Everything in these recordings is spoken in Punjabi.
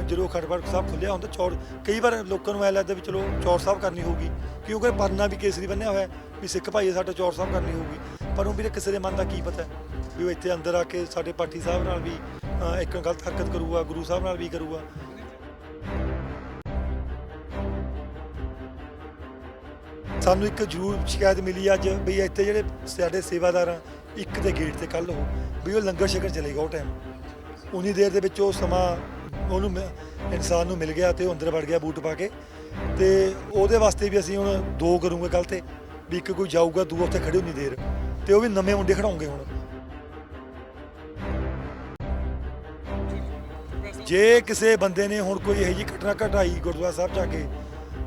ਜਦੋਂ ਖਟਪੜ ਸਾਹਿਬ ਖੁੱਲਿਆ ਹੁੰਦਾ ਚੌਰ ਕਈ ਵਾਰ ਲੋਕਾਂ ਨੂੰ ਐ ਲੱਗਦਾ ਵੀ ਚਲੋ ਚੌਰ ਸਾਹਿਬ ਕਰਨੀ ਹੋਊਗੀ ਕਿਉਂਕਿ ਪਰਨਾ ਵੀ ਕੇਸਰੀ ਬੰਨਿਆ ਹੋਇਆ ਵੀ ਸਿੱਖ ਭਾਈ ਸਾਡਾ ਚੌਰ ਸਾਹਿਬ ਕਰਨੀ ਹੋਊਗੀ ਪਰ ਉਹ ਵੀਰੇ ਕਿਸੇ ਦੇ ਮਨ ਦਾ ਕੀ ਪਤਾ ਵੀ ਉਹ ਇੱਥੇ ਅੰਦਰ ਆ ਕੇ ਸਾਡੇ ਪਾਠੀ ਸਾਹਿਬ ਨਾਲ ਵੀ ਇੱਕ ਗਲਤ ਹਰਕਤ ਕਰੂਗਾ ਗੁਰੂ ਸਾਹਿਬ ਨਾਲ ਵੀ ਕਰੂਗਾ। ਸਾਨੂੰ ਇੱਕ ਜ਼ਰੂਰ ਸ਼ਿਕਾਇਤ ਮਿਲੀ ਅੱਜ ਵੀ ਇੱਥੇ ਜਿਹੜੇ ਸਾਡੇ ਸੇਵਾਦਾਰ ਆ ਇੱਕ ਦੇ ਗੇਟ ਤੇ ਕੱਲ੍ਹ ਵੀ ਉਹ ਲੰਗਰ ਛਕਣ ਚਲੇ ਗਿਆ ਉਹ ਟਾਈਮ ਉਨੀ ਦੇਰ ਦੇ ਵਿੱਚ ਉਹ ਸਮਾਂ ਉਹਨੂੰ ਇਨਸਾਨ ਨੂੰ ਮਿਲ ਗਿਆ ਤੇ ਉਹ ਅੰਦਰ ਵੜ ਗਿਆ ਬੂਟ ਪਾ ਕੇ ਤੇ ਉਹਦੇ ਵਾਸਤੇ ਵੀ ਅਸੀਂ ਹੁਣ ਦੋ ਕਰੂੰਗੇ ਕੱਲ੍ਹ ਤੇ ਵੀ ਇੱਕ ਕੋਈ ਜਾਊਗਾ ਦੂਆ ਉੱਥੇ ਖੜੇ ਉਨੀ ਦੇਰ ਤੇ ਉਹ ਵੀ ਨਵੇਂ ਮੁੰਡੇ ਖੜਾਉਂਗੇ ਹੁਣ। ਜੇ ਕਿਸੇ ਬੰਦੇ ਨੇ ਹੁਣ ਕੋਈ ਇਹੋ ਜਿਹੀ ਘਟਨਾ ਘਟਾਈ ਗੁਰਦੁਆਰਾ ਸਾਹਿਬ ਜਾ ਕੇ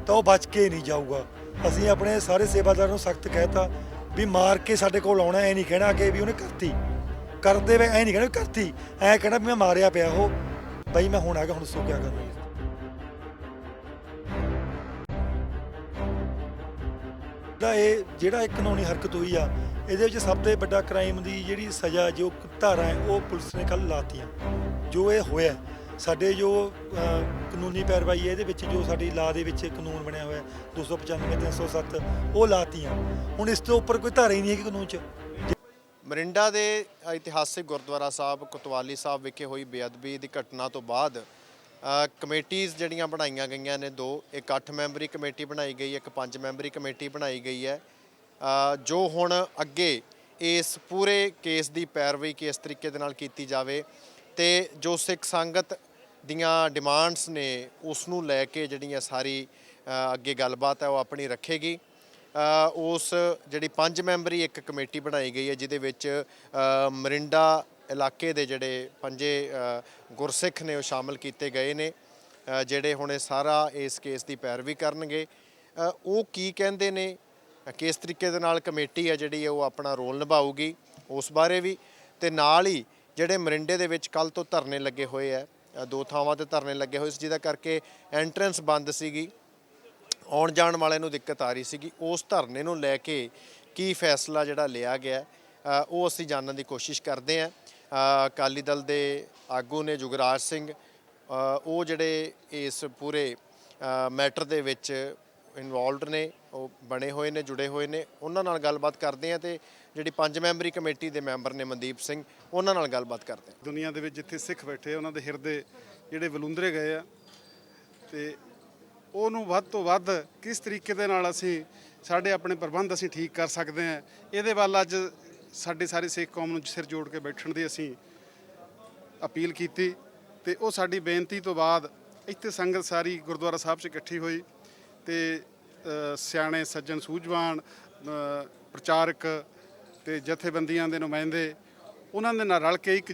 ਤਾਂ ਉਹ ਬਚ ਕੇ ਨਹੀਂ ਜਾਊਗਾ। ਅਸੀਂ ਆਪਣੇ ਸਾਰੇ ਸੇਵਾਦਾਰਾਂ ਨੂੰ ਸਖਤ ਕਹਿਤਾ ਵੀ ਮਾਰ ਕੇ ਸਾਡੇ ਕੋਲ ਆਉਣਾ ਐ ਨਹੀਂ ਕਹਿਣਾ ਕਿ ਵੀ ਉਹਨੇ ਕਰਤੀ ਕਰਦੇ ਵੇ ਐ ਨਹੀਂ ਕਹਿਣਾ ਕਰਤੀ ਐ ਕਹਿਣਾ ਵੀ ਮੈਂ ਮਾਰਿਆ ਪਿਆ ਉਹ ਬਈ ਮੈਂ ਹੁਣ ਆ ਗਿਆ ਹੁਣ ਦੱਸੋ ਕਿਆ ਕਰਨਾ। ਇਹ ਜਿਹੜਾ ਇੱਕ ਕਾਨੂੰਨੀ ਹਰਕਤ ਹੋਈ ਆ ਇਹਦੇ ਵਿੱਚ ਸਭ ਤੋਂ ਵੱਡਾ ਕ੍ਰਾਈਮ ਦੀ ਜਿਹੜੀ ਸਜ਼ਾ ਜੋ ਧਾਰਾ ਹੈ ਉਹ ਪੁਲਿਸ ਨੇ ਕੱਲ੍ਹ ਲਾਤੀਆਂ ਜੋ ਇਹ ਹੋਇਆ ਸਾਡੇ ਜੋ ਕਾਨੂੰਨੀ ਪੈਰਵਾਈ ਹੈ ਇਹਦੇ ਵਿੱਚ ਜੋ ਸਾਡੀ ਲਾ ਦੇ ਵਿੱਚ ਕਾਨੂੰਨ ਬਣਿਆ ਹੋਇਆ 295 307 ਉਹ ਲਾਤੀਆਂ ਹੁਣ ਇਸ ਤੋਂ ਉੱਪਰ ਕੋਈ ਧਾਰਾ ਹੀ ਨਹੀਂ ਹੈਗੀ ਕਾਨੂੰਨ 'ਚ। ਮਰਿੰਡਾ ਦੇ ਇਤਿਹਾਸਿਕ ਗੁਰਦੁਆਰਾ ਸਾਹਿਬ ਕੋਤਵਾਲੀ ਸਾਹਿਬ ਵਿਖੇ ਹੋਈ ਬੇਅਦਬੀ ਦੀ ਘਟਨਾ ਤੋਂ ਬਾਅਦ ਕਮੇਟੀਜ਼ ਜਿਹੜੀਆਂ ਬਣਾਈਆਂ ਗਈਆਂ ਨੇ ਦੋ ਇੱਕ 8 ਮੈਂਬਰੀ ਕਮੇਟੀ ਬਣਾਈ ਗਈ ਇੱਕ 5 ਮੈਂਬਰੀ ਕਮੇਟੀ ਬਣਾਈ ਗਈ ਹੈ ਜੋ ਹੁਣ ਅੱਗੇ ਇਸ ਪੂਰੇ ਕੇਸ ਦੀ ਪੈਰਵੀ ਕਿਸ ਤਰੀਕੇ ਦੇ ਨਾਲ ਕੀਤੀ ਜਾਵੇ ਤੇ ਜੋ ਸਿੱਖ ਸੰਗਤ ਦੀਆਂ ਡਿਮਾਂਡਸ ਨੇ ਉਸ ਨੂੰ ਲੈ ਕੇ ਜਿਹੜੀਆਂ ਸਾਰੀ ਅੱਗੇ ਗੱਲਬਾਤ ਹੈ ਉਹ ਆਪਣੀ ਰੱਖੇਗੀ। ਉਸ ਜਿਹੜੀ 5 ਮੈਂਬਰੀ ਇੱਕ ਕਮੇਟੀ ਬਣਾਈ ਗਈ ਹੈ ਜਿਹਦੇ ਵਿੱਚ ਮਰਿੰਡਾ ਇਲਾਕੇ ਦੇ ਜਿਹੜੇ 5 ਗੁਰਸਿੱਖ ਨੇ ਉਹ ਸ਼ਾਮਲ ਕੀਤੇ ਗਏ ਨੇ ਜਿਹੜੇ ਹੁਣ ਇਹ ਸਾਰਾ ਇਸ ਕੇਸ ਦੀ ਪੈਰਵੀ ਕਰਨਗੇ। ਉਹ ਕੀ ਕਹਿੰਦੇ ਨੇ ਕਿਸ ਤਰੀਕੇ ਦੇ ਨਾਲ ਕਮੇਟੀ ਹੈ ਜਿਹੜੀ ਉਹ ਆਪਣਾ ਰੋਲ ਨਿਭਾਊਗੀ ਉਸ ਬਾਰੇ ਵੀ ਤੇ ਨਾਲ ਹੀ ਜਿਹੜੇ ਮਰਿੰਡੇ ਦੇ ਵਿੱਚ ਕੱਲ੍ਹ ਤੋਂ ਧਰਨੇ ਲੱਗੇ ਹੋਏ ਹੈ ਦੋ ਥਾਵਾਂ ਤੇ ਧਰਨੇ ਲੱਗੇ ਹੋਏ ਸੀ ਜਿਹਦਾ ਕਰਕੇ ਐਂਟਰੈਂਸ ਬੰਦ ਸੀਗੀ ਆਉਣ ਜਾਣ ਵਾਲਿਆਂ ਨੂੰ ਦਿੱਕਤ ਆ ਰਹੀ ਸੀਗੀ ਉਸ ਧਰਨੇ ਨੂੰ ਲੈ ਕੇ ਕੀ ਫੈਸਲਾ ਜਿਹੜਾ ਲਿਆ ਗਿਆ ਉਹ ਅਸੀਂ ਜਾਣਨ ਦੀ ਕੋਸ਼ਿਸ਼ ਕਰਦੇ ਹਾਂ। ਅਕਾਲੀ ਦਲ ਦੇ ਆਗੂ ਨੇ ਜੁਗਰਾਜ ਸਿੰਘ ਉਹ ਜਿਹੜੇ ਇਸ ਪੂਰੇ ਮੈਟਰ ਦੇ ਵਿੱਚ ਇਨਵੋਲਵਡ ਨੇ ਉਹ ਬਣੇ ਹੋਏ ਨੇ ਜੁੜੇ ਹੋਏ ਨੇ ਉਹਨਾਂ ਨਾਲ ਗੱਲਬਾਤ ਕਰਦੇ ਹਾਂ ਤੇ ਜਿਹੜੀ 5 ਮੈਂਬਰੀ ਕਮੇਟੀ ਦੇ ਮੈਂਬਰ ਨੇ ਮਨਦੀਪ ਸਿੰਘ ਉਹਨਾਂ ਨਾਲ ਗੱਲਬਾਤ ਕਰਦੇ ਹਾਂ। ਦੁਨੀਆ ਦੇ ਵਿੱਚ ਜਿੱਥੇ ਸਿੱਖ ਬੈਠੇ ਉਹਨਾਂ ਦੇ ਹਿਰਦੇ ਜਿਹੜੇ ਵਲੂੰਦਰੇ ਗਏ ਆ ਤੇ ਉਹਨੂੰ ਵੱਧ ਤੋਂ ਵੱਧ ਕਿਸ ਤਰੀਕੇ ਦੇ ਨਾਲ ਅਸੀਂ ਸਾਡੇ ਆਪਣੇ ਪ੍ਰਬੰਧ ਅਸੀਂ ਠੀਕ ਕਰ ਸਕਦੇ ਹਾਂ ਇਹਦੇ ਵੱਲ ਅੱਜ ਸਾਡੇ ਸਾਰੇ ਸਿੱਖ ਕੌਮ ਨੂੰ ਸਿਰ ਜੋੜ ਕੇ ਬੈਠਣ ਦੀ ਅਸੀਂ ਅਪੀਲ ਕੀਤੀ ਤੇ ਉਹ ਸਾਡੀ ਬੇਨਤੀ ਤੋਂ ਬਾਅਦ ਇੱਥੇ ਸੰਗਤ ਸਾਰੀ ਗੁਰਦੁਆਰਾ ਸਾਹਿਬ 'ਚ ਇਕੱਠੀ ਹੋਈ ਤੇ ਸਿਆਣੇ ਸੱਜਣ ਸੂਝਵਾਨ ਪ੍ਰਚਾਰਕ ਤੇ ਜਥੇਬੰਦੀਆਂ ਦੇ ਨੁਮਾਇੰਦੇ ਉਹਨਾਂ ਦੇ ਨਾਲ ਰਲ ਕੇ ਇੱਕ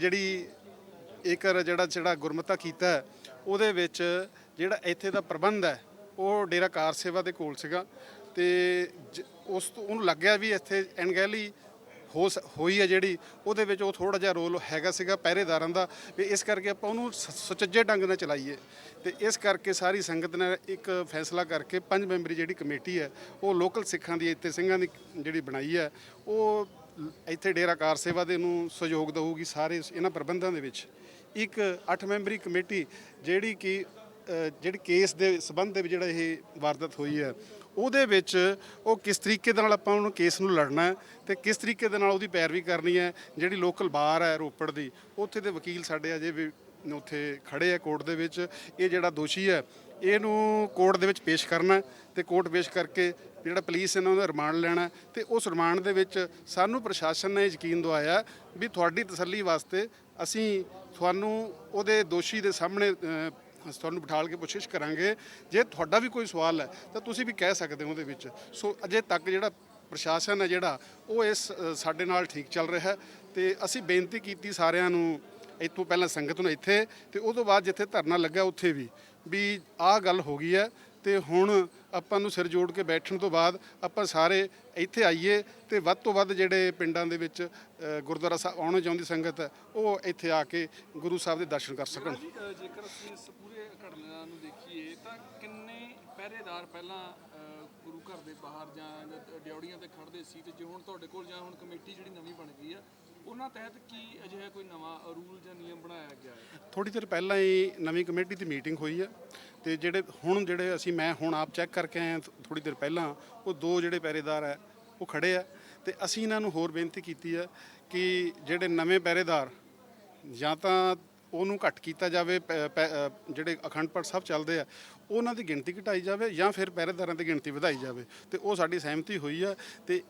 ਜਿਹੜਾ ਗੁਰਮਤਾ ਕੀਤਾ ਉਹਦੇ ਵਿੱਚ ਜਿਹੜਾ ਇੱਥੇ ਦਾ ਪ੍ਰਬੰਧ ਹੈ ਉਹ ਡੇਰਾ ਕਾਰ ਸੇਵਾ ਦੇ ਕੋਲ ਸੀਗਾ ਤੇ ਉਸ ਤੋਂ ਉਹਨੂੰ ਲੱਗਿਆ ਵੀ ਇੱਥੇ ਅਣਗਹਿਲੀ ਹੋਈ ਹੈ ਜਿਹੜੀ ਉਹਦੇ ਵਿੱਚ ਉਹ ਥੋੜਾ ਜਿਹਾ ਰੋਲ ਹੈਗਾ ਸੀਗਾ ਪਹਿਰੇਦਾਰਾਂ ਦਾ ਵੀ ਇਸ ਕਰਕੇ ਆਪਾਂ ਉਹਨੂੰ ਸੁਚੱਜੇ ਢੰਗ ਨਾਲ ਚਲਾਈਏ ਤੇ ਇਸ ਕਰਕੇ ਸਾਰੀ ਸੰਗਤ ਨੇ ਇੱਕ ਫੈਸਲਾ ਕਰਕੇ 5 ਮੈਂਬਰੀ ਜਿਹੜੀ ਕਮੇਟੀ ਹੈ ਉਹ ਲੋਕਲ ਸਿੱਖਾਂ ਦੀ ਇੱਥੇ ਸਿੰਘਾਂ ਦੀ ਜਿਹੜੀ ਬਣਾਈ ਹੈ ਉਹ ਇੱਥੇ ਡੇਰਾ ਕਾਰ ਸੇਵਾ ਦੇ ਨੂੰ ਸਹਿਯੋਗ ਦੇਊਗੀ ਸਾਰੇ ਇਹਨਾਂ ਪ੍ਰਬੰਧਾਂ ਦੇ ਵਿੱਚ। ਇੱਕ 8 ਮੈਂਬਰੀ ਕਮੇਟੀ ਜਿਹੜੀ ਕੇਸ ਦੇ ਸੰਬੰਧ ਦੇ ਵਿੱਚ ਜਿਹੜਾ ਇਹ ਵਾਰਦਾਤ ਹੋਈ ਹੈ ਉਹਦੇ ਵਿੱਚ ਉਹ ਕਿਸ ਤਰੀਕੇ ਦੇ ਨਾਲ ਆਪਾਂ ਉਹਨੂੰ ਕੇਸ ਨੂੰ ਲੜਨਾ ਹੈ ਤੇ ਕਿਸ ਤਰੀਕੇ ਦੇ ਨਾਲ ਉਹਦੀ ਪੈਰਵੀ ਕਰਨੀ ਹੈ। ਜਿਹੜੀ ਲੋਕਲ ਬਾਰ ਹੈ ਰੋਪੜ ਦੀ ਉੱਥੇ ਦੇ ਵਕੀਲ ਸਾਡੇ ਅਜੇ ਵੀ ਉੱਥੇ ਖੜੇ ਆ ਕੋਰਟ ਦੇ ਵਿੱਚ ਇਹ ਜਿਹੜਾ ਦੋਸ਼ੀ ਹੈ ਇਹਨੂੰ ਕੋਰਟ ਦੇ ਵਿੱਚ ਪੇਸ਼ ਕਰਨਾ ਤੇ ਕੋਰਟ ਪੇਸ਼ ਕਰਕੇ ਜਿਹੜਾ ਪੁਲਿਸ ਇਹਨਾਂ ਦਾ ਰਿਮਾਂਡ ਲੈਣਾ ਤੇ ਉਸ ਰਿਮਾਂਡ ਦੇ ਵਿੱਚ ਸਾਨੂੰ ਪ੍ਰਸ਼ਾਸਨ ਨੇ ਯਕੀਨ ਦਿਵਾਇਆ ਵੀ ਤੁਹਾਡੀ ਤਸੱਲੀ ਵਾਸਤੇ ਅਸੀਂ ਤੁਹਾਨੂੰ ਉਹਦੇ ਦੋਸ਼ੀ ਦੇ ਸਾਹਮਣੇ ਤੁਹਾਨੂੰ ਬਿਠਾਲ ਕੇ ਪੁੱਛਿਸ਼ ਕਰਾਂਗੇ ਜੇ ਤੁਹਾਡਾ ਵੀ ਕੋਈ ਸਵਾਲ ਹੈ ਤਾਂ ਤੁਸੀਂ ਵੀ ਕਹਿ ਸਕਦੇ ਹੋ ਉਹਦੇ ਵਿੱਚ। ਸੋ ਅਜੇ ਤੱਕ ਜਿਹੜਾ ਪ੍ਰਸ਼ਾਸਨ ਹੈ ਜਿਹੜਾ ਉਹ ਇਸ ਸਾਡੇ ਨਾਲ ਠੀਕ ਚੱਲ ਰਿਹਾ ਤੇ ਅਸੀਂ ਬੇਨਤੀ ਕੀਤੀ ਸਾਰਿਆਂ ਨੂੰ ਇੱਥੋਂ ਪਹਿਲਾਂ ਸੰਗਤ ਨੂੰ ਇੱਥੇ ਤੇ ਉਹ ਤੋਂ ਬਾਅਦ ਜਿੱਥੇ ਧਰਨਾ ਲੱਗਾ ਉੱਥੇ ਵੀ ਆਹ ਗੱਲ ਹੋ ਗਈ ਹੈ ਤੇ ਹੁਣ ਆਪਾਂ ਨੂੰ ਸਿਰ ਜੋੜ ਕੇ ਬੈਠਣ ਤੋਂ ਬਾਅਦ ਆਪਾਂ ਸਾਰੇ ਇੱਥੇ ਆਈਏ ਤੇ ਵੱਧ ਤੋਂ ਵੱਧ ਜਿਹੜੇ ਪਿੰਡਾਂ ਦੇ ਵਿੱਚ ਗੁਰਦੁਆਰਾ ਸਾਹਿਬ ਆਉਣਾ ਚਾਹੁੰਦੀ ਸੰਗਤ ਹੈ ਉਹ ਇੱਥੇ ਆ ਕੇ ਗੁਰੂ ਸਾਹਿਬ ਦੇ ਦਰਸ਼ਨ ਕਰ ਸਕਣ। ਜੇਕਰ ਅਸੀਂ ਇਸ ਪੂਰੇ ਘਟਨਾ ਨੂੰ ਦੇਖੀਏ ਤਾਂ ਕਿੰਨੇ ਪਹਿਰੇਦਾਰ ਪਹਿਲਾਂ ਗੁਰੂ ਘਰ ਦੇ ਬਾਹਰ ਜਾਂ ਡਿਉੜੀਆਂ ਤੇ ਖੜਦੇ ਸੀ ਤੇ ਜੇ ਹੁਣ ਤੁਹਾਡੇ ਕੋਲ ਜਾਂ ਹੁਣ ਕਮੇਟੀ ਜਿਹੜੀ ਨਵੀਂ ਬਣ ਗਈ ਆ ਉਹਨਾਂ ਤਹਿਤ ਕੀ ਅਜਿਹਾ ਕੋਈ ਨਵਾਂ ਰੂਲ ਜਾਂ ਨਿਯਮ ਬਣਾਇਆ ਗਿਆ ਹੈ? ਥੋੜੀ ਦੇਰ ਪਹਿਲਾਂ ਹੀ ਨਵੀਂ ਕਮੇਟੀ ਦੀ ਮੀਟਿੰਗ ਹੋਈ ਹੈ ਤੇ ਜਿਹੜੇ ਮੈਂ ਹੁਣ ਆਪ ਚੈੱਕ ਕਰਕੇ ਆਇਆ ਥੋੜੀ ਦੇਰ ਪਹਿਲਾਂ, ਉਹ 2 ਜਿਹੜੇ ਪਹਿਰੇਦਾਰ ਹੈ ਉਹ ਖੜੇ ਆ ਤੇ ਅਸੀਂ ਇਹਨਾਂ ਨੂੰ ਹੋਰ ਬੇਨਤੀ ਕੀਤੀ ਹੈ ਕਿ ਜਿਹੜੇ ਨਵੇਂ ਪਹਿਰੇਦਾਰ ਜਾਂ ਤਾਂ ਉਹਨੂੰ ਘੱਟ ਕੀਤਾ ਜਾਵੇ, ਜਿਹੜੇ ਅਖੰਡ ਪਾਠ ਸਾਹਿਬ ਚੱਲਦੇ ਆ ਉਹਨਾਂ ਦੀ ਗਿਣਤੀ ਘਟਾਈ ਜਾਵੇ ਜਾਂ ਫਿਰ ਪਹਿਰੇਦਾਰਾਂ ਦੀ ਗਿਣਤੀ ਵਧਾਈ ਜਾਵੇ ਤੇ ਉਹ ਸਾਡੀ ਸਹਿਮਤੀ ਹੋਈ ਹੈ ਤੇ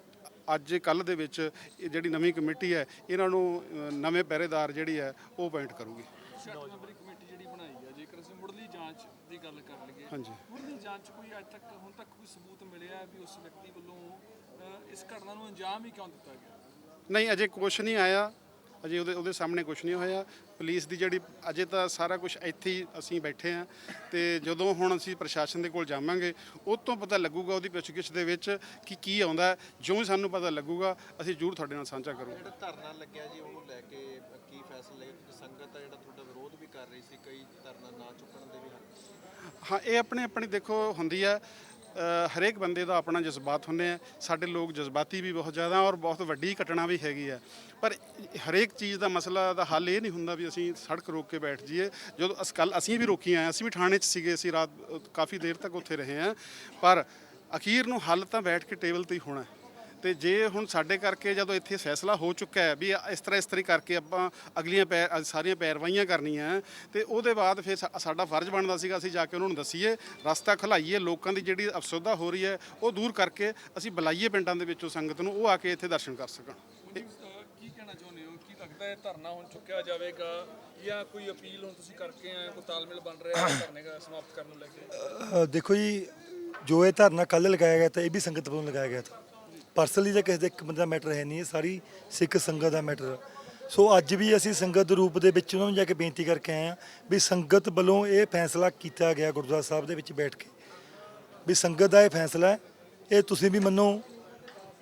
ਅੱਜ ਕੱਲ੍ਹ ਦੇ ਵਿੱਚ ਇਹ ਜਿਹੜੀ ਨਵੀਂ ਕਮੇਟੀ ਹੈ ਇਹਨਾਂ ਨੂੰ ਨਵੇਂ ਪਹਿਰੇਦਾਰ ਜਿਹੜੀ ਹੈ ਉਹ ਅਪਾਇੰਟ ਕਰੂਗੀ। 6 ਮੈਂਬਰੀ ਕਮੇਟੀ ਜਿਹੜੀ ਬਣਾਈ ਹੈ, ਜੇਕਰ ਅਸੀਂ ਮੁੱਢਲੀ ਜਾਂਚ ਦੀ ਗੱਲ ਕਰ ਲਈਏ, ਹਾਂਜੀ। ਮੁੱਢਲੀ ਜਾਂਚ 'ਚ ਕੋਈ ਅੱਜ ਤੱਕ ਹੁਣ ਤੱਕ ਕੋਈ ਸਬੂਤ ਮਿਲਿਆ ਵੀ ਉਸ ਵਿਅਕਤੀ ਵੱਲੋਂ ਇਸ ਘਟਨਾ ਨੂੰ ਅੰਜਾਮ ਹੀ ਕਿਉਂ ਦਿੱਤਾ ਗਿਆ? ਨਹੀਂ, ਅਜੇ ਕੁਛ ਨਹੀਂ ਆਇਆ, ਅਜੇ ਉਹਦੇ ਸਾਹਮਣੇ ਕੁਛ ਨਹੀਂ ਹੋਇਆ। ਪੁਲਿਸ ਦੀ ਜਿਹੜੀ ਅਜੇ ਤਾਂ ਸਾਰਾ ਕੁਝ ਇੱਥੇ ਹੀ ਅਸੀਂ ਬੈਠੇ ਹਾਂ ਤੇ ਜਦੋਂ ਹੁਣ ਅਸੀਂ ਪ੍ਰਸ਼ਾਸਨ ਦੇ ਕੋਲ ਜਾਵਾਂਗੇ ਉਹ ਤੋਂ ਪਤਾ ਲੱਗੂਗਾ ਉਹਦੀ ਪੁੱਛਗਿੱਛ ਦੇ ਵਿੱਚ ਕਿ ਕੀ ਆਉਂਦਾ ਹੈ। ਜਿਉਂ ਹੀ ਸਾਨੂੰ ਪਤਾ ਲੱਗੂਗਾ ਅਸੀਂ ਜ਼ਰੂਰ ਤੁਹਾਡੇ ਨਾਲ ਸਾਂਝਾ ਕਰਾਂਗੇ। ਜਿਹੜਾ ਧਰਨਾ ਲੱਗਿਆ ਜੀ ਉਹਨੂੰ ਲੈ ਕੇ ਕੀ ਫੈਸਲਾ ਲਿਆ? ਕਿਉਂਕਿ ਸੰਗਤ ਆ ਜਿਹੜਾ ਤੁਹਾਡਾ ਵਿਰੋਧ ਵੀ ਕਰ ਰਹੀ ਸੀ, ਕਈ ਧਰਨਾ ਨਾ ਚੁੱਕਣ ਦੇ ਵੀ ਹਨ। ਹਾਂ, ਇਹ ਆਪਣੀ ਦੇਖੋ ਹੁੰਦੀ ਹੈ, ਹਰੇਕ ਬੰਦੇ ਦਾ ਆਪਣਾ ਜਜ਼ਬਾਤ ਹੁੰਦੇ ਆ। ਸਾਡੇ ਲੋਕ ਜਜ਼ਬਾਤੀ ਵੀ ਬਹੁਤ ਜ਼ਿਆਦਾ ਔਰ ਬਹੁਤ ਵੱਡੀ ਘਟਨਾ ਵੀ ਹੈਗੀ ਹੈ, ਪਰ ਹਰੇਕ ਚੀਜ਼ ਦਾ ਮਸਲਾ ਦਾ ਹੱਲ ਇਹ ਨਹੀਂ ਹੁੰਦਾ ਵੀ ਅਸੀਂ ਸੜਕ ਰੋਕ ਕੇ ਬੈਠ ਜਾਈਏ। ਜਦੋਂ ਕੱਲ੍ਹ ਅਸੀਂ ਵੀ ਰੋਕੀ ਆਏ, ਅਸੀਂ ਵੀ ਥਾਣੇ 'ਚ ਸੀਗੇ, ਅਸੀਂ ਰਾਤ ਕਾਫੀ ਦੇਰ ਤੱਕ ਉੱਥੇ ਰਹੇ ਹਾਂ, ਪਰ ਅਖੀਰ ਨੂੰ ਹੱਲ ਤਾਂ ਬੈਠ ਕੇ ਟੇਬਲ ਤੇ ਹੀ ਹੋਣਾ। ਤੇ ਜੇ ਹੁਣ ਸਾਡੇ ਕਰਕੇ ਜਦੋਂ ਇੱਥੇ ਫੈਸਲਾ ਹੋ ਚੁੱਕਾ ਹੈ ਵੀ ਇਸ ਤਰ੍ਹਾਂ ਕਰਕੇ ਆਪਾਂ ਅਗਲੀਆਂ ਸਾਰੀਆਂ ਪੈਰਵਾਈਆਂ ਕਰਨੀਆਂ ਤੇ ਉਹਦੇ ਬਾਅਦ ਫਿਰ ਸਾਡਾ ਫਰਜ਼ ਬਣਦਾ ਸੀਗਾ ਅਸੀਂ ਜਾ ਕੇ ਉਹਨਾਂ ਨੂੰ ਦੱਸੀਏ, ਰਸਤਾ ਖੁਲਾਈਏ, ਲੋਕਾਂ ਦੀ ਜਿਹੜੀ ਅਫਸੋਦਾ ਹੋ ਰਹੀ ਹੈ ਉਹ ਦੂਰ ਕਰਕੇ ਅਸੀਂ ਬੁਲਾਈਏ ਪਿੰਡਾਂ ਦੇ ਵਿੱਚੋਂ ਸੰਗਤ ਨੂੰ, ਉਹ ਆ ਕੇ ਇੱਥੇ ਦਰਸ਼ਨ ਕਰ ਸਕਣ। ਕੀ ਕਹਿਣਾ ਚਾਹੁੰਦੇ ਹੋ? ਕੀ ਲੱਗਦਾ ਹੈ ਧਰਨਾ ਹੁਣ ਚੁੱਕਿਆ ਜਾਵੇਗਾ ਜਾਂ ਕੋਈ ਅਪੀਲ ਹੁਣ ਤੁਸੀਂ ਕਰਕੇ ਆਏ, ਕੋਈ ਤਾਲਮੇਲ ਬਣ ਰਿਹਾ ਹੈ ਧਰਨੇ ਦਾ ਸਮਾਪਤ ਕਰਨ ਨੂੰ ਲੈ ਕੇ? ਦੇਖੋ ਜੀ, ਜੋ ਇਹ ਧਰਨਾ ਕੱਲ੍ਹ ਲਗਾਇਆ ਗਿਆ ਤਾਂ ਇਹ ਵੀ ਸੰਗਤ ਵੱਲੋਂ ਲਗਾਇਆ ਗਿਆ था। ਪਰਸਨਲੀ ਤਾਂ ਕਿਸੇ ਦੇ ਇੱਕ ਬੰਦੇ ਦਾ ਮੈਟਰ ਹੈ ਨਹੀਂ, ਇਹ ਸਾਰੀ ਸਿੱਖ ਸੰਗਤ ਦਾ ਮੈਟਰ। ਸੋ ਅੱਜ ਵੀ ਅਸੀਂ ਸੰਗਤ ਦੇ ਰੂਪ ਦੇ ਵਿੱਚ ਉਹਨਾਂ ਨੂੰ ਜਾ ਕੇ ਬੇਨਤੀ ਕਰਕੇ ਆਏ ਹਾਂ ਵੀ ਸੰਗਤ ਵੱਲੋਂ ਇਹ ਫੈਸਲਾ ਕੀਤਾ ਗਿਆ ਗੁਰਦੁਆਰਾ ਸਾਹਿਬ ਦੇ ਵਿੱਚ ਬੈਠ ਕੇ ਵੀ ਸੰਗਤ ਦਾ ਇਹ ਫੈਸਲਾ ਹੈ, ਇਹ ਤੁਸੀਂ ਵੀ ਮੰਨੋ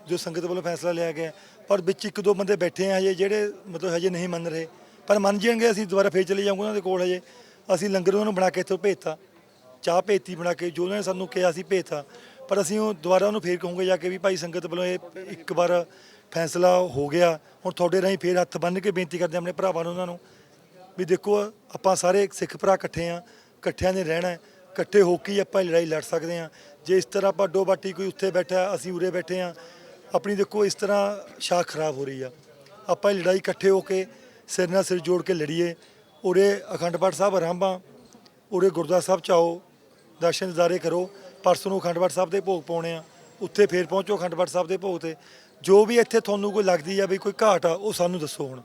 ਜੋ ਸੰਗਤ ਵੱਲੋਂ ਫੈਸਲਾ ਲਿਆ ਗਿਆ। ਪਰ ਵਿੱਚ 1-2 ਬੰਦੇ ਬੈਠੇ ਆ ਹਜੇ ਜਿਹੜੇ ਮਤਲਬ ਹਜੇ ਨਹੀਂ ਮੰਨ ਰਹੇ, ਪਰ ਮੰਨ ਜਾਣਗੇ ਅਸੀਂ ਦੁਬਾਰਾ ਫੇਰ ਚਲੇ ਜਾਵਾਂਗੇ ਉਹਨਾਂ ਦੇ ਕੋਲ। ਹਜੇ ਅਸੀਂ ਲੰਗਰ ਉਹਨਾਂ ਨੂੰ ਬਣਾ ਕੇ ਇੱਥੋਂ ਭੇਜਤਾ, ਚਾਹ ਭੇਜਤੀ ਬਣਾ ਕੇ, ਜੋ ਉਹਨਾਂ ਨੇ ਸਾਨੂੰ ਕਿਹਾ ਅਸੀਂ ਭੇਜਤਾ, ਪਰ ਅਸੀਂ ਉਹ ਦੁਬਾਰਾ ਉਹਨੂੰ ਫੇਰ ਕਹੂੰਗੇ ਜਾ ਕੇ ਵੀ ਭਾਈ ਸੰਗਤ ਵੱਲੋਂ ਇਹ ਇੱਕ ਵਾਰ ਫੈਸਲਾ ਹੋ ਗਿਆ, ਹੁਣ ਤੁਹਾਡੇ ਰਾਹੀਂ ਫੇਰ ਹੱਥ ਬੰਨ੍ਹ ਕੇ ਬੇਨਤੀ ਕਰਦੇ ਆਪਣੇ ਭਰਾਵਾਂ ਨੂੰ, ਉਹਨਾਂ ਨੂੰ ਵੀ ਦੇਖੋ ਆਪਾਂ ਸਾਰੇ ਸਿੱਖ ਭਰਾ ਇਕੱਠੇ ਆ, ਇਕੱਠਿਆਂ ਨੇ ਰਹਿਣਾ, ਇਕੱਠੇ ਹੋ ਕੇ ਹੀ ਆਪਾਂ ਲੜਾਈ ਲੜ ਸਕਦੇ ਹਾਂ। ਜੇ ਇਸ ਤਰ੍ਹਾਂ ਆਪਾਂ ਅੱਡੋ ਬਾਟੀ ਕੋਈ ਉੱਥੇ ਬੈਠਾ ਅਸੀਂ ਉਰੇ ਬੈਠੇ ਆ, ਆਪਣੀ ਦੇਖੋ ਇਸ ਤਰ੍ਹਾਂ ਸ਼ਾਖ ਖਰਾਬ ਹੋ ਰਹੀ ਆ। ਆਪਾਂ ਲੜਾਈ ਇਕੱਠੇ ਹੋ ਕੇ ਸਿਰ ਨਾਲ ਸਿਰ ਜੋੜ ਕੇ ਲੜੀਏ। ਉਰੇ ਅਖੰਡ ਪਾਠ ਸਾਹਿਬ ਆਰੰਭਾਂ, ਉਰੇ ਗੁਰਦੁਆਰਾ ਸਾਹਿਬ 'ਚ ਆਓ, ਦਰਸ਼ਨ ਦਿਦਾਰੇ ਕਰੋ। ਪਰਸੋਂ ਨੂੰ ਅਖੰਡ ਪਾਠ ਸਾਹਿਬ ਦੇ ਭੋਗ ਪਾਉਣੇ ਆ, ਉੱਥੇ ਫੇਰ ਪਹੁੰਚੋ ਅਖੰਡ ਪਾਠ ਸਾਹਿਬ ਦੇ ਭੋਗ ਤੇ। ਜੋ ਵੀ ਇੱਥੇ ਤੁਹਾਨੂੰ ਕੋਈ ਲੱਗਦੀ ਆ ਵੀ ਕੋਈ ਘਾਟ ਆ, ਉਹ ਸਾਨੂੰ ਦੱਸੋ। ਹੁਣ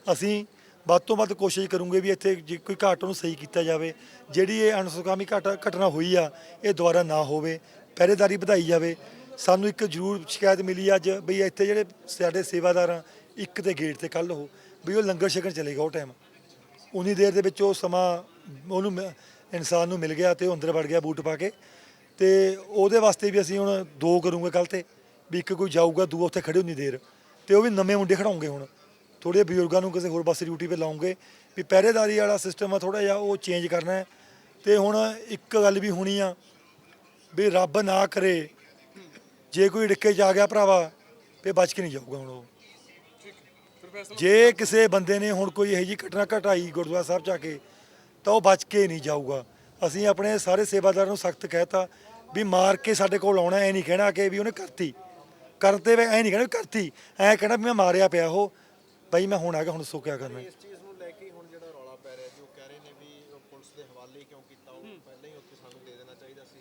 ਅਸੀਂ ਵੱਧ ਤੋਂ ਵੱਧ ਕੋਸ਼ਿਸ਼ ਕਰੂੰਗੇ ਵੀ ਇੱਥੇ ਜੇ ਕੋਈ ਘਾਟ ਉਹਨੂੰ ਸਹੀ ਕੀਤਾ ਜਾਵੇ। ਜਿਹੜੀ ਇਹ ਅਣਸੁਖਾਵੀ ਘਟਨਾ ਹੋਈ ਆ ਇਹ ਦੁਬਾਰਾ ਨਾ ਹੋਵੇ, ਪਹਿਰੇਦਾਰੀ ਵਧਾਈ ਜਾਵੇ। ਸਾਨੂੰ ਇੱਕ ਜ਼ਰੂਰ ਸ਼ਿਕਾਇਤ ਮਿਲੀ ਅੱਜ ਵੀ ਇੱਥੇ ਜਿਹੜੇ ਸਾਡੇ ਸੇਵਾਦਾਰ ਆ, ਇੱਕ ਤੇ ਗੇਟ ਤੇ ਕੱਲ੍ਹ ਵੀ ਉਹ ਲੰਗਰ ਛਕਣ ਚਲੇ ਗਿਆ। ਉਹ ਟਾਈਮ ਉਨੀ ਦੇਰ ਦੇ ਵਿੱਚ ਉਹ ਸਮਾਂ ਉਹਨੂੰ ਇਨਸਾਨ ਨੂੰ ਮਿਲ ਗਿਆ ਤੇ ਉਹ ਅੰਦਰ ਵੜ ਗਿਆ ਬੂਟ ਪਾ ਕੇ। ਤੇ ਉਹਦੇ ਵਾਸਤੇ ਵੀ ਅਸੀਂ ਹੁਣ 2 ਕਰੂੰਗੇ ਕੱਲ੍ਹ ਤੇ, ਵੀ ਇੱਕ ਕੋਈ ਜਾਊਗਾ, 2 ਉੱਥੇ ਖੜੇ ਉਨੀ ਦੇਰ, ਤੇ ਉਹ ਵੀ ਨਵੇਂ ਮੁੰਡੇ ਖੜਾਉਂਗੇ। ਹੁਣ ਥੋੜ੍ਹੇ ਬਜ਼ੁਰਗਾਂ ਨੂੰ ਕਿਸੇ ਹੋਰ ਪਾਸੇ ਡਿਊਟੀ 'ਤੇ ਲਾਉਂਗੇ ਵੀ ਪਹਿਰੇਦਾਰੀ ਵਾਲਾ ਸਿਸਟਮ ਆ ਥੋੜ੍ਹਾ ਜਿਹਾ ਉਹ ਚੇਂਜ ਕਰਨਾ ਹੈ। ਤੇ ਹੁਣ ਇੱਕ ਗੱਲ ਵੀ ਹੋਣੀ ਆ ਵੀ ਰੱਬ ਨਾ ਕਰੇ ਜੇ ਕੋਈ ਡਿੱਕੇ 'ਚ ਆ ਗਿਆ ਭਰਾਵਾ, ਤੇ ਬਚ ਕੇ ਨਹੀਂ ਜਾਊਗਾ। ਹੁਣ ਉਹ ਜੇ ਕਿਸੇ ਬੰਦੇ ਨੇ ਹੁਣ ਕੋਈ ਇਹੋ ਜਿਹੀ ਘਟਨਾ ਘਟਾਈ ਗੁਰਦੁਆਰਾ ਸਾਹਿਬ 'ਚ ਆ ਕੇ ਤਾਂ ਉਹ ਬਚ ਕੇ ਨਹੀਂ ਜਾਊਗਾ। ਅਸੀਂ ਆਪਣੇ ਸਾਰੇ ਸੇਵਾਦਾਰਾਂ ਨੂੰ ਸਖਤ ਕਹਿਤਾ ਵੀ ਮਾਰ ਕੇ ਸਾਡੇ ਕੋਲ ਆਉਣਾ, ਐ ਨਹੀਂ ਕਹਿਣਾ ਕਿ ਵੀ ਉਹਨੇ ਕਰਤੀ ਕਰਤੇ ਵੇ, ਐ ਨਹੀਂ ਕਹਿਣਾ ਕਰਤੀ, ਐ ਕਹਿਣਾ ਵੀ ਮੈਂ ਮਾਰਿਆ ਪਿਆ ਉਹ ਬਾਈ ਮੈਂ ਹੁਣ ਆ ਗਿਆ, ਹੁਣ ਦੱਸੋ ਕਿਆ ਕਰਨਾ। ਇਸ ਚੀਜ਼ ਨੂੰ ਲੈ ਕੇ ਹੁਣ ਜਿਹੜਾ ਰੌਲਾ ਪੈ ਰਿਹਾ ਜੀ, ਉਹ ਕਹਿ ਰਹੇ ਨੇ ਵੀ ਉਹ ਪੁਲਿਸ ਦੇ ਹਵਾਲੇ ਕਿਉਂ ਕੀਤਾ, ਉਹ ਪਹਿਲਾਂ ਹੀ ਉੱਥੇ ਸਾਨੂੰ ਦੇ ਦੇਣਾ ਚਾਹੀਦਾ ਸੀ।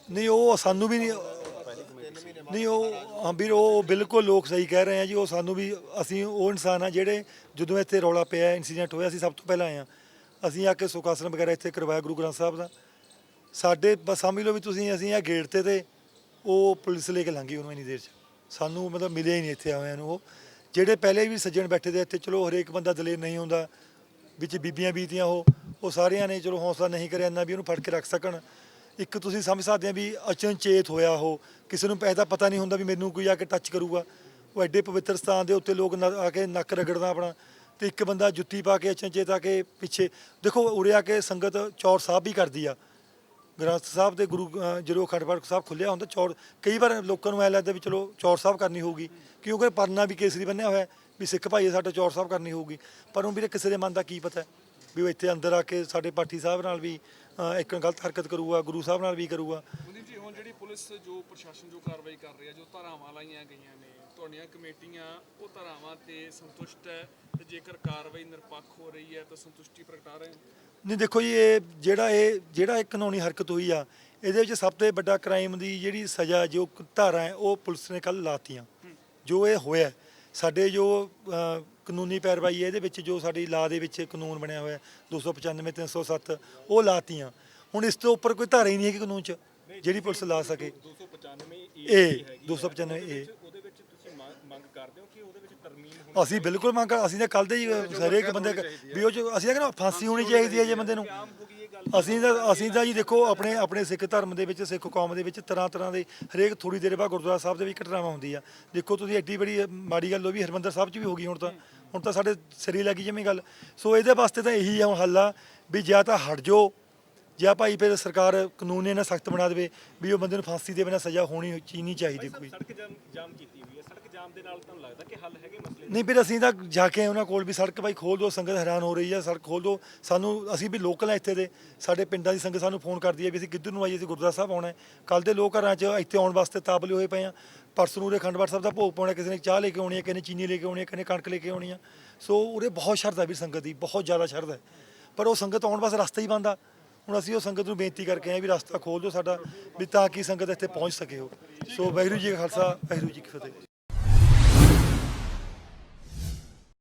ਨਹੀਂ ਉਹ ਸਾਨੂੰ ਵੀ ਨਹੀਂ ਉਹ ਹਾਂ ਵੀਰ, ਉਹ ਬਿਲਕੁਲ ਲੋਕ ਸਹੀ ਕਹਿ ਰਹੇ ਆ ਜੀ। ਉਹ ਸਾਨੂੰ ਵੀ, ਅਸੀਂ ਉਹ ਇਨਸਾਨ ਆ ਜਿਹੜੇ ਜਦੋਂ ਇੱਥੇ ਰੌਲਾ ਪਿਆ ਇਨਸੀਡੈਂਟ ਹੋਇਆ ਅਸੀਂ ਸਭ ਤੋਂ ਪਹਿਲਾਂ ਆਏ ਆ। ਅਸੀਂ ਆ ਕੇ ਸੁੱਖ ਆਸਣ ਵਗੈਰਾ ਇੱਥੇ ਕਰਵਾਇਆ ਗੁਰੂ ਗ੍ਰੰਥ ਸਾਹਿਬ ਦਾ। ਸਾਡੇ ਬਸ ਸਮਝ ਲਓ ਵੀ ਤੁਸੀਂ, ਅਸੀਂ ਆ ਗੇਟ ਤੇ ਉਹ ਪੁਲਿਸ ਲੈ ਕੇ ਲੰਘ ਗਈ ਉਹਨੂੰ ਇੰਨੀ ਦੇਰ 'ਚ, ਸਾਨੂੰ ਮਤਲਬ ਮਿਲਿਆ ਹੀ ਨਹੀਂ ਇੱਥੇ ਆਇਆਂ ਨੂੰ। ਉਹ ਜਿਹੜੇ ਪਹਿਲੇ ਵੀ ਸੱਜਣ ਬੈਠੇ ਤੇ ਇੱਥੇ, ਚਲੋ ਹਰੇਕ ਬੰਦਾ ਦਲੇਰ ਨਹੀਂ ਹੁੰਦਾ, ਵਿੱਚ ਬੀਬੀਆਂ ਬੀਤੀਆਂ ਉਹ ਸਾਰਿਆਂ ਨੇ ਚਲੋ ਹੌਸਲਾ ਨਹੀਂ ਕਰਿਆ ਇੰਨਾ ਵੀ ਉਹਨੂੰ ਫੜ ਕੇ ਰੱਖ ਸਕਣ। ਇੱਕ ਤੁਸੀਂ ਸਮਝ ਸਕਦੇ ਆ ਵੀ ਅਚਨਚੇਤ ਹੋਇਆ ਉਹ, ਕਿਸੇ ਨੂੰ ਪੈਸਾ ਪਤਾ ਨਹੀਂ ਹੁੰਦਾ ਵੀ ਮੈਨੂੰ ਕੋਈ ਆ ਕੇ ਟੱਚ ਕਰੂਗਾ। ਉਹ ਐਡੇ ਪਵਿੱਤਰ ਸਥਾਨ ਦੇ ਉੱਤੇ ਲੋਕ ਆ ਕੇ ਨੱਕ ਰਗੜਦਾ ਆਪਣਾ, ਤੇ ਇੱਕ ਬੰਦਾ ਜੁੱਤੀ ਪਾ ਕੇ ਅਚਨਚੇਤ ਆ ਕੇ ਪਿੱਛੇ ਦੇਖੋ ਉਰੇ ਆ ਕੇ ਸੰਗਤ ਚੌਰ ਸਾਹਿਬ ਵੀ ਕਰਦੀ ਆ। ਗ੍ਰੰਥ ਸਾਹਿਬ ਦੇ ਗੁਰੂ ਜਦੋਂ ਅਖੰਡ ਪਾਠ ਸਾਹਿਬ ਖੁੱਲਿਆ ਹੁੰਦਾ ਚੌਰ, ਕਈ ਵਾਰ ਲੋਕਾਂ ਨੂੰ ਐ ਲੱਗਦਾ ਵੀ ਚਲੋ ਚੌਰ ਸਾਹਿਬ ਕਰਨੀ ਹੋਊਗੀ, ਕਿਉਂਕਿ ਪਰਨਾ ਵੀ ਕੇਸਰੀ ਬੰਨਿਆ ਹੋਇਆ ਵੀ ਸਿੱਖ ਭਾਈ ਸਾਡਾ ਚੌਰ ਸਾਹਿਬ ਕਰਨੀ ਹੋਊਗੀ, ਪਰ ਉਹ ਵੀਰੇ ਕਿਸੇ ਦੇ ਮਨ ਦਾ ਕੀ ਪਤਾ ਵੀ ਉਹ ਇੱਥੇ ਅੰਦਰ ਆ ਕੇ ਸਾਡੇ ਪਾਠੀ ਸਾਹਿਬ ਨਾਲ ਵੀ ਇੱਕ ਗਲਤ ਹਰਕਤ ਕਰੂਗਾ, ਗੁਰੂ ਸਾਹਿਬ ਨਾਲ ਵੀ ਕਰੂਗਾ। ਮਨਦੀਪ ਜੀ, ਹੁਣ ਜਿਹੜੀ ਪੁਲਿਸ ਜੋ ਪ੍ਰਸ਼ਾਸਨ ਜੋ ਕਾਰਵਾਈ ਕਰ ਰਿਹਾ, ਜੋ ਧਾਰਾਵਾਂ ਲਾਈਆਂ ਗਈਆਂ ਨੇ, ਤੁਹਾਡੀਆਂ ਕਮੇਟੀਆਂ ਉਹ ਧਾਰਾਵਾਂ ਤੇ ਸੰਤੁਸ਼ਟ ਹੈ ਤੇ ਜੇਕਰ ਕਾਰਵਾਈ ਨਿਰਪੱਖ ਹੋ ਰਹੀ ਹੈ ਤਾਂ ਸੰਤੁਸ਼ਟੀ ਪ੍ਰਗਟਾ ਰਹੇ ਹੋ? ਨਹੀਂ ਦੇਖੋ ਜੀ, ਇਹ ਜਿਹੜਾ ਇੱਕ ਕਾਨੂੰਨੀ ਹਰਕਤ ਹੋਈ ਆ, ਇਹਦੇ ਵਿੱਚ ਸਭ ਤੋਂ ਵੱਡਾ ਕ੍ਰਾਈਮ ਦੀ ਜਿਹੜੀ ਸਜ਼ਾ ਜੋ ਧਾਰਾ ਹੈ ਉਹ ਪੁਲਿਸ ਨੇ ਕੱਲ੍ਹ ਲਾਤੀਆਂ। ਜੋ ਇਹ ਹੋਇਆ ਸਾਡੇ ਜੋ ਕਾਨੂੰਨੀ ਪੈਰਵਾਈ ਹੈ ਇਹਦੇ ਵਿੱਚ ਜੋ ਸਾਡੀ ਲਾਅ ਦੇ ਵਿੱਚ ਕਾਨੂੰਨ ਬਣਿਆ ਹੋਇਆ 295 307 ਉਹ ਲਾਤੀਆਂ। ਹੁਣ ਇਸ ਤੋਂ ਉੱਪਰ ਕੋਈ ਧਾਰਾ ਹੀ ਨਹੀਂ ਹੈਗੀ ਕਾਨੂੰਨ 'ਚ ਜਿਹੜੀ ਪੁਲਿਸ ਲਾ ਸਕੇ। 295 ਏ ਉਹਦੇ ਵਿੱਚ ਤੁਸੀਂ ਮੰਗ ਕਰਦੇ ਹੋ ਕਿ ਉਹਦੇ ਵਿੱਚ ਤਰਮੀਮ ਹੋਣੀ? ਅਸੀਂ ਬਿਲਕੁਲ ਮੰਗ ਅਸੀਂ ਤਾਂ ਕੱਲ ਦੇ ਹੀ ਹਰੇਕ ਬੰਦੇ ਵੀ ਉਹ 'ਚ ਅਸੀਂ ਕਹਿੰਦੇ ਫਾਂਸੀ ਹੋਣੀ ਚਾਹੀਦੀ ਹੈ ਜੇ ਬੰਦੇ ਨੂੰ। ਅਸੀਂ ਤਾਂ ਜੀ ਦੇਖੋ ਆਪਣੇ ਸਿੱਖ ਧਰਮ ਦੇ ਵਿੱਚ, ਸਿੱਖ ਕੌਮ ਦੇ ਵਿੱਚ ਤਰ੍ਹਾਂ ਦੇ ਹਰੇਕ ਥੋੜੀ ਦੇਰ ਬਾਅਦ ਗੁਰਦੁਆਰਾ ਸਾਹਿਬ ਦੇ ਵੀ ਘਟਨਾਵਾਂ ਹੁੰਦੀ ਆ। ਦੇਖੋ ਤੁਸੀਂ ਐਡੀ ਬੜੀ ਮਾੜੀ ਗੱਲ ਉਹ ਵੀ ਹਰਿਮੰਦਰ ਸਾਹਿਬ 'ਚ ਵੀ ਹੋ ਗਈ। ਹੁਣ ਤਾਂ ਸਾਡੇ ਸਿਰੇ ਲੱਗੀ ਜਿਵੇਂ ਗੱਲ। ਸੋ ਇਹਦੇ ਵਾਸਤੇ ਤਾਂ ਇਹੀ ਹੱਲ ਆ ਵੀ ਜਾਂ ਤਾਂ ਹਟ ਜਾਓ ਜਾਂ ਭਾਈ ਫਿਰ ਸਰਕਾਰ ਕਾਨੂੰਨ ਇਹਨਾਂ ਸਖਤ ਬਣਾ ਦੇਵੇ ਵੀ ਉਹ ਬੰਦੇ ਨੂੰ ਫਾਂਸੀ ਦੇ ਬਿਨਾਂ ਸਜ਼ਾ ਹੋਣੀ ਨਹੀਂ ਚਾਹੀਦੀ ਕੋਈ। ਸੜਕ ਜਾਮ ਕੀਤੀ ਹੋਈ ਹੈ, ਸੜਕ ਜਾਮ ਦੇ ਨਾਲ ਤੁਹਾਨੂੰ ਲੱਗਦਾ ਕਿ ਹੱਲ ਹੈਗੇ ਮਸਲੇ? ਨਹੀਂ ਫਿਰ ਅਸੀਂ ਤਾਂ ਜਾ ਕੇ ਉਹਨਾਂ ਕੋਲ ਵੀ ਸੜਕ ਭਾਈ ਖੋਲ ਦਿਓ, ਸੰਗਤ ਹੈਰਾਨ ਹੋ ਰਹੀ ਹੈ, ਸੜਕ ਖੋਲ ਦਿਓ ਸਾਨੂੰ। ਅਸੀਂ ਵੀ ਲੋਕਲ ਆ ਇੱਥੇ ਦੇ, ਸਾਡੇ ਪਿੰਡਾਂ ਦੀ ਸੰਗਤ ਸਾਨੂੰ ਫੋਨ ਕਰਦੀ ਹੈ ਵੀ ਅਸੀਂ ਕਿੱਧਰ ਨੂੰ ਆਈਏ, ਅਸੀਂ ਗੁਰਦੁਆਰਾ ਸਾਹਿਬ ਆਉਣਾ। ਕੱਲ੍ਹ ਦੇ ਲੋਕ ਘਰਾਂ 'ਚ ਇੱਥੇ ਆਉਣ ਵਾਸਤੇ ਤਾਬਲੇ ਹੋਏ ਪਏ ਆ। ਪਰਸੋਂ ਨੂੰ ਉਰੇ ਅਖੰਡ ਪਾਠ ਸਾਹਿਬ ਦਾ ਭੋਗ ਪਾਉਣਾ, ਕਿਸੇ ਨੇ ਚਾਹ ਲੈ ਕੇ ਆਉਣੀ ਹੈ, ਕਿਸੇ ਨੇ ਚੀਨੀ ਲੈ ਕੇ ਆਉਣੀ ਹੈ, ਕਿਸੇ ਨੇ ਕਣਕ ਲੈ ਕੇ ਆਉਣੀ ਆ। ਸੋ ਉਰੇ ਬਹੁਤ ਸ਼ਰਧਾ ਵੀ ਸੰਗਤ ਦੀ, ਬਹੁਤ ਜ਼ਿਆਦਾ ਸ਼ਰਧਾ ਹੈ, ਪਰ ਉਹ ਸੰਗਤ ਆਉਣ ਵਾਸਤੇ ਰਸਤਾ ਹੀ ਬੰਦ ਆ। ਹੁਣ ਅਸੀਂ ਉਹ ਸੰਗਤ ਨੂੰ ਬੇਨਤੀ ਕਰਕੇ ਆਏ ਵੀ ਰਸਤਾ ਖੋਲ੍ਹ ਦਿਓ ਸਾਡਾ, ਵੀ ਤਾਂ ਕਿ ਸੰਗਤ ਇੱਥੇ ਪਹੁੰਚ ਸਕੇ। ਉਹ ਸੋ ਵਾਹਿਗੁਰੂ ਜੀ ਕਾ ਖਾਲਸਾ, ਵਾਹਿਗੁਰੂ ਜੀ ਕੀ ਫਤਿਹ।